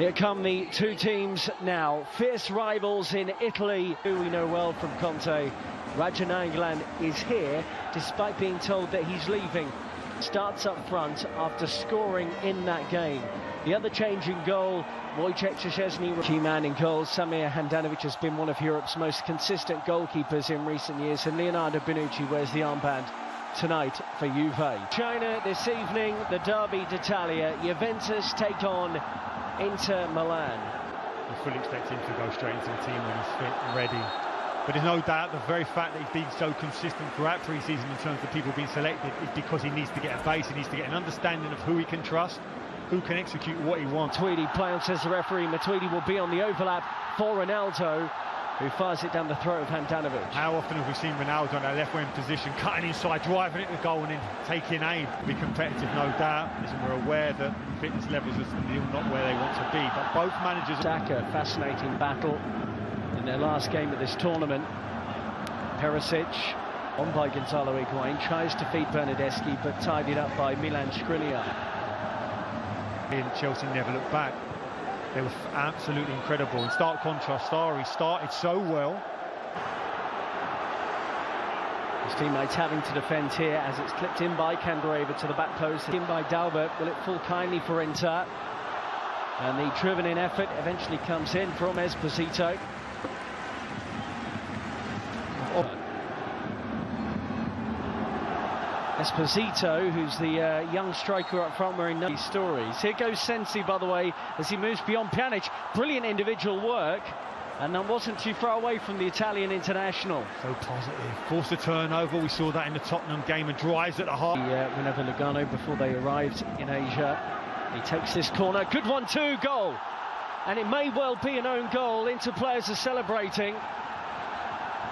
Here come the two teams now, fierce rivals in Italy, who we know well from Conte. Rajananglan is here, despite being told that he's leaving. Starts up front after scoring in that game. The other change in goal, Wojciech Szczesny, key man in goal. Samir Handanovic has been one of Europe's most consistent goalkeepers in recent years, and Leonardo Bonucci wears the armband tonight for Juve. China this evening, the Derby d'Italia. Juventus take on Inter Milan. I fully expect him to go straight into the team when he's fit and ready. But there's no doubt the very fact that he's been so consistent throughout pre-season in terms of people being selected is because he needs to get a base, he needs to get an understanding of who he can trust, who can execute what he wants. Tweedy play on, says the referee. Matuidi will be on the overlap for Ronaldo, who fires it down the throat of Handanovic. How often have we seen Ronaldo in that left wing position, cutting inside, driving it to goal and then taking aim? Be competitive, no doubt. Listen, we're aware that fitness levels are still not where they want to be, but both managers... Saka, fascinating battle in their last game of this tournament. Perisic, on by Gonzalo Higuain, tries to feed Bernardeschi, but tidied up by Milan Skriniar. Chelsea never looked back. They were absolutely incredible. In stark contrast, Sarri started so well. His teammates having to defend here as it's clipped in by Candreva to the back post. In by Dalbert. Will it fall kindly for Inter? And the driven-in effort eventually comes in from Esposito. Esposito, who's the young striker up front, wearing these stories. Here goes Sensi, by the way, as he moves beyond Pjanic. Brilliant individual work, and that wasn't too far away from the Italian international. So positive. Forced a turnover. We saw that in the Tottenham game, and drives at the heart. Whenever Lugano, before they arrived in Asia, he takes this corner. Good one too, goal. And it may well be an own goal. Inter players are celebrating,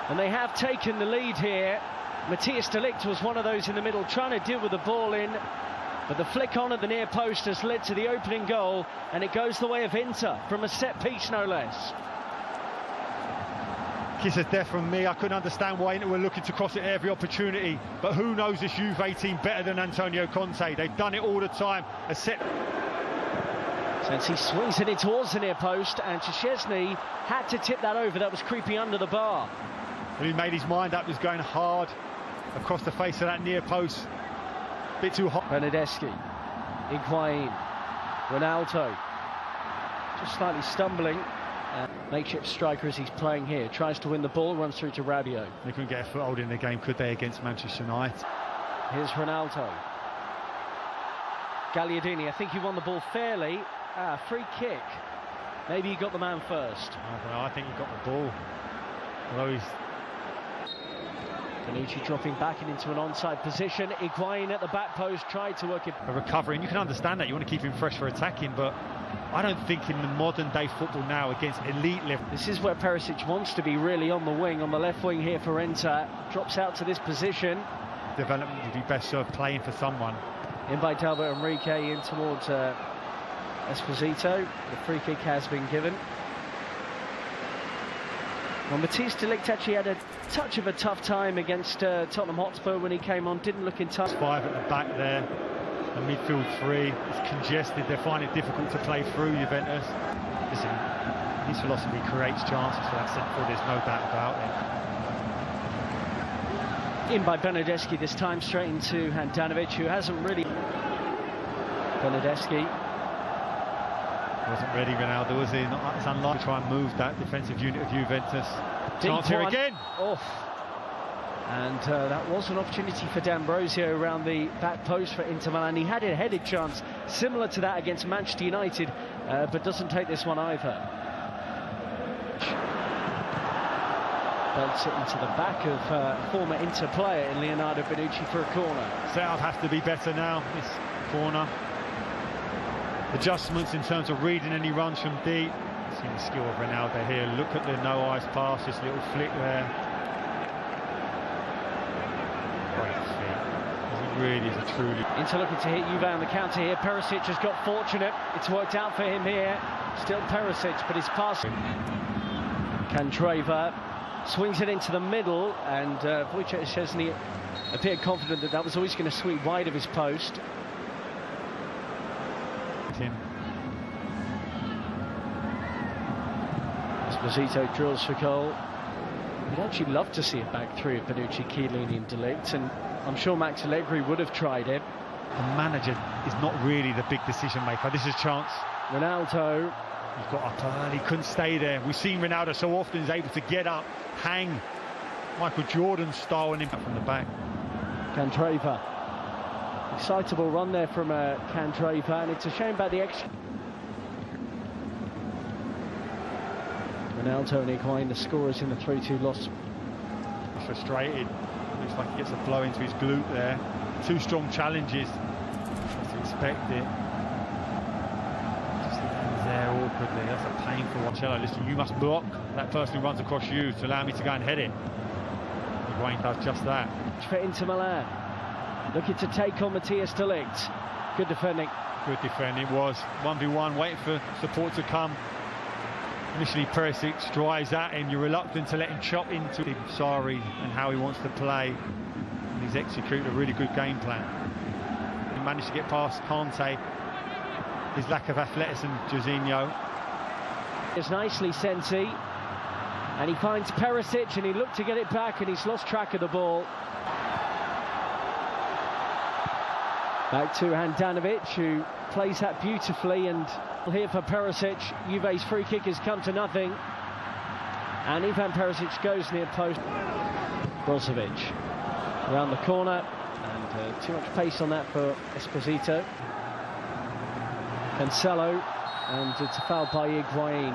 and they have taken the lead here. Matthias de Ligt was one of those in the middle trying to deal with the ball in, but the flick on at the near post has led to the opening goal, and it goes the way of Inter from a set piece, no less. Kiss of death from me. I couldn't understand why Inter were looking to cross it at every opportunity, but who knows this Juve team better than Antonio Conte? They've done it all the time. A set. Since he swings it in towards the near post, and Szczesny had to tip that over. That was creeping under the bar. And he made his mind up. He was going hard across the face of that near post. A bit too hot. Bernardeschi, Higuain, Ronaldo, just slightly stumbling. Makeshift striker as he's playing here, tries to win the ball, runs through to Rabiot. They couldn't get a foothold in the game, could they, against Manchester United? Here's Ronaldo. Gagliardini, I think he won the ball fairly. Free kick. Maybe he got the man first. I don't know, I think he got the ball. Although he's... Bonucci dropping back into an onside position. Higuain at the back post tried to work it. A recovery, and you can understand that. You want to keep him fresh for attacking, but I don't think in the modern day football now against elite level. This is where Perisic wants to be, really, on the wing, on the left wing here for Inter. Drops out to this position. Development would be best served playing for someone. In by Dalbert Enrique, in towards Esposito. The free kick has been given. Well, Matthias de Ligt actually had a touch of a tough time against Tottenham Hotspur when he came on. Didn't look in touch. 5 at the back there. The midfield 3. It's congested. They find it difficult to play through Juventus. Listen, his philosophy creates chances for that centre forward. There's no doubt about it. In by Bernardeschi this time, straight into Handanovic, who hasn't really... Bernardeschi. Wasn't ready, Ronaldo, was he? It's unlikely to try and move that defensive unit of Juventus. Chance here again. Off. And that was an opportunity for D'Ambrosio around the back post for Inter Milan. He had a headed chance similar to that against Manchester United, but doesn't take this one either. Belts it into the back of former Inter player in Leonardo Bonucci for a corner. Setup has to be better now, this corner. Adjustments in terms of reading any runs from deep. See the skill of Ronaldo here. Look at the no eyes pass, this little flick there. Great feet. He really is a truly... Inter looking to hit Juve on the counter here. Perisic has got fortunate. It's worked out for him here. Still Perisic, but his pass. Candreva swings it into the middle, and Wojciech Szczesny appeared confident that that was always going to sweep wide of his post. Esposito drills for goal. We'd actually love to see it back through Bonucci, Chiellini and De Ligt, and I'm sure Max Allegri would have tried it. The manager is not really the big decision maker. This is a chance. Ronaldo. He got up early, couldn't stay there. We've seen Ronaldo so often is able to get up, hang, Michael Jordan style and impact from the back. Candreva. Excitable run there from Candreva, and it's a shame about the extra. Ronaldo and Higuain, the scorers in the 3-2 loss. He's frustrated. Looks like he gets a blow into his glute there. Two strong challenges. Just to expect it. Just lands there awkwardly. That's a painful one. Cello, listen, you must block that person who runs across you to allow me to go and head it. Higuain does just that. For Inter Milan. Looking to take on Matthias De Ligt. Good defending. Good defending. It was 1v1, waiting for support to come. Initially Perisic drives at him, you're reluctant to let him chop into him. Sorry, and how he wants to play. And he's executed a really good game plan. He managed to get past Conte. His lack of athleticism, Jorginho. It's nicely Sensi. And he finds Perisic and he looked to get it back and he's lost track of the ball. Back to Handanovic, who plays that beautifully, and here for Perisic. Juve's free kick has come to nothing, and Ivan Perisic goes near post. Brozovic around the corner, and too much pace on that for Esposito. Cancelo, and it's a foul by Higuain.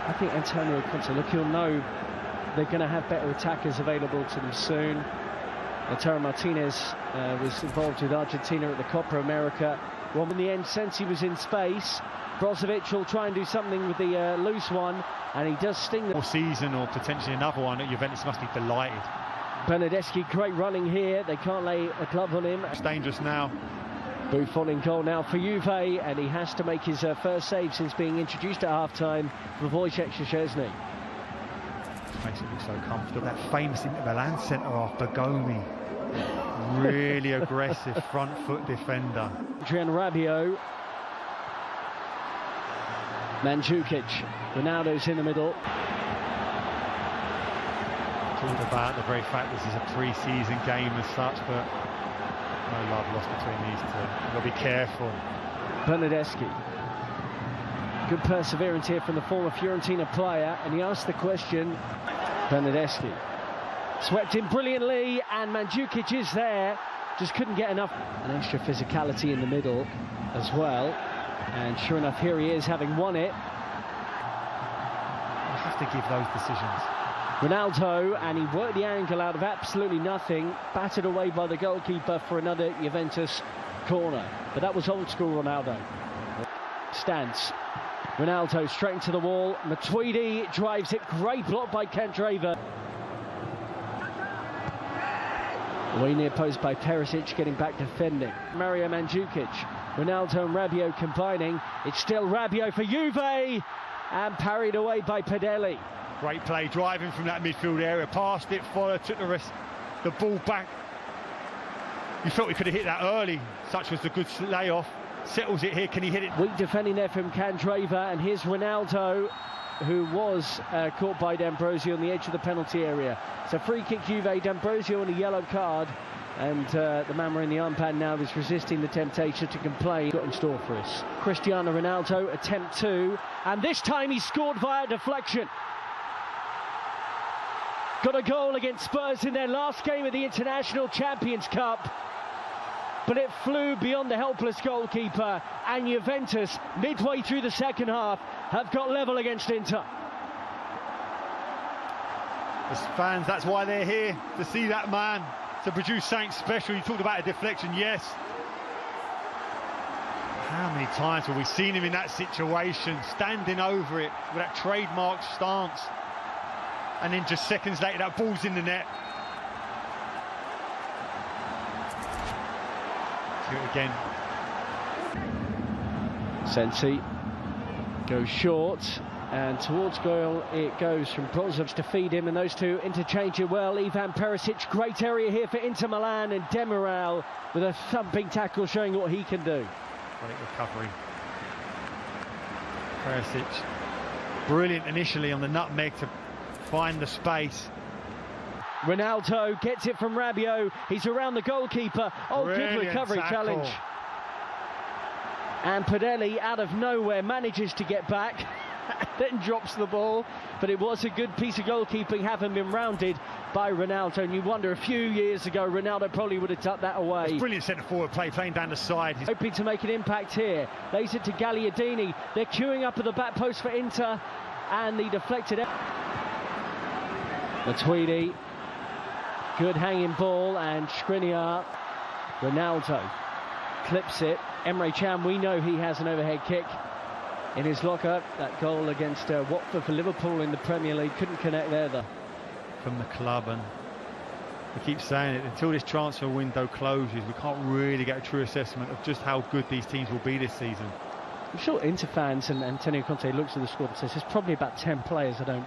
I think Antonio Conte, look, he'll know they're going to have better attackers available to them soon. Lautaro Martinez was involved with Argentina at the Copa America. Well, in the end, Sensi was in space. Brozovic will try and do something with the loose one, and he does sting the season, or potentially another one. Juventus must be delighted. Bernardeschi, great running here. They can't lay a glove on him. It's dangerous now. Buffon in goal now for Juve, and he has to make his first save since being introduced at half-time for Wojciech Szczesny. Makes it look so comfortable. That famous Inter Milan centre-half, Bergomi. Really aggressive front foot defender. Adrian Rabiot. Mandzukic. Ronaldo's in the middle. Talked about the very fact this is a pre-season game as such, but no love lost between these two. You've got to be careful. Bernardeschi. Good perseverance here from the former Fiorentina player, and he asked the question. Bernardeschi swept in brilliantly, and Mandzukic is there, just couldn't get enough. An extra physicality in the middle as well, and sure enough, here he is, having won it. You have to give those decisions. Ronaldo, and he worked the angle out of absolutely nothing, battered away by the goalkeeper for another Juventus corner. But that was old school Ronaldo. Stance. Ronaldo straight into the wall. Matuidi drives it. Great block by Candreva. Way near post by Perisic, getting back defending. Mario Mandzukic. Ronaldo and Rabiot combining. It's still Rabiot for Juve, and parried away by Padelli. Great play, driving from that midfield area, passed it, followed, took the ball back. You felt he could have hit that early. Such was the good layoff. Settles it here. Can he hit it? Weak defending there from Candreva, and here's Ronaldo, who was caught by D'Ambrosio on the edge of the penalty area. It's a free kick Juve, D'Ambrosio on a yellow card, and the man wearing the armband now is resisting the temptation to complain. Got in store for us. Cristiano Ronaldo, attempt 2, and this time he scored via deflection. Got a goal against Spurs in their last game of the International Champions Cup, but it flew beyond the helpless goalkeeper, and Juventus, midway through the second half, have got level against Inter. As fans, that's why they're here, to see that man, to produce something special. You talked about a deflection, yes. How many times have we seen him in that situation, standing over it with that trademark stance, and then just seconds later that ball's in the net. Do it again. Sensi goes short, and towards goal it goes from Brozovic to feed him, and those two interchange it well. Ivan Perisic, great area here for Inter Milan, and Demiral with a thumping tackle showing what he can do. Great recovery. Perisic Brilliant initially on the nutmeg to find the space. Ronaldo gets it from Rabiot. He's around the goalkeeper. Oh, Brilliant good recovery tackle. challenge. And Pinalti, out of nowhere, manages to get back, then drops the ball. But it was a good piece of goalkeeping, having been rounded by Ronaldo. And you wonder, a few years ago, Ronaldo probably would have tucked that away. It's brilliant centre-forward play, playing down the side. Hoping to make an impact here. Lays it to Gagliardini. They're queuing up at the back post for Inter. And the deflected... Matuidi. Good hanging ball, and Skriniar. Ronaldo clips it. Emre Can, we know he has an overhead kick in his locker. That goal against Watford for Liverpool in the Premier League, couldn't connect there though. From the club, and we keep saying it, until this transfer window closes, we can't really get a true assessment of just how good these teams will be this season. I'm sure Inter fans and Antonio Conte looks at the squad and says there's probably about 10 players I don't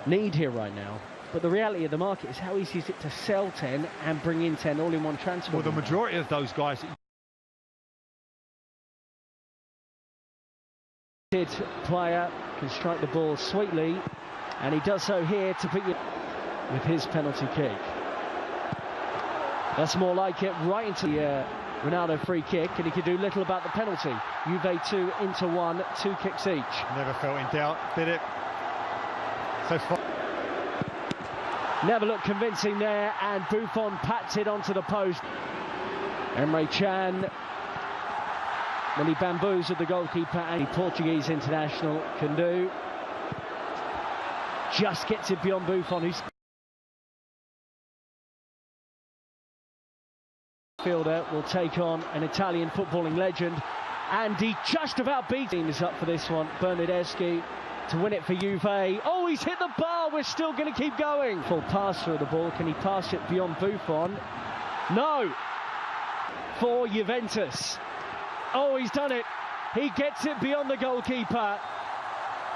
need here right now. But the reality of the market is how easy is it to sell 10 and bring in 10 all in one transfer? Well, the majority of those guys... Player can strike the ball sweetly, and he does so here to pick it with his penalty kick. That's more like it, right into the Ronaldo free kick, and he could do little about the penalty. Juve 2, Inter 1, 2 kicks each. Never felt in doubt, did it? So far. Never looked convincing there, and Bufon pats it onto the post. Emre Can, when he bamboozled the goalkeeper, and the Portuguese international can do. Just gets it beyond Bufon, who's... Fielder will take on an Italian footballing legend, and he just about beat him. Is up for this one, Bernardeschi to win it for Juve. Oh, he's hit the bar, we're still going to keep going. Full pass through the ball, can he pass it beyond Bufon? No! For Juventus. Oh, he's done it. He gets it beyond the goalkeeper.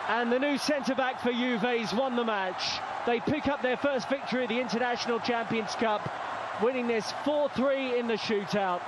And the new centre-back for Juve's won the match. They pick up their first victory at the International Champions Cup, winning this 4-3 in the shootout.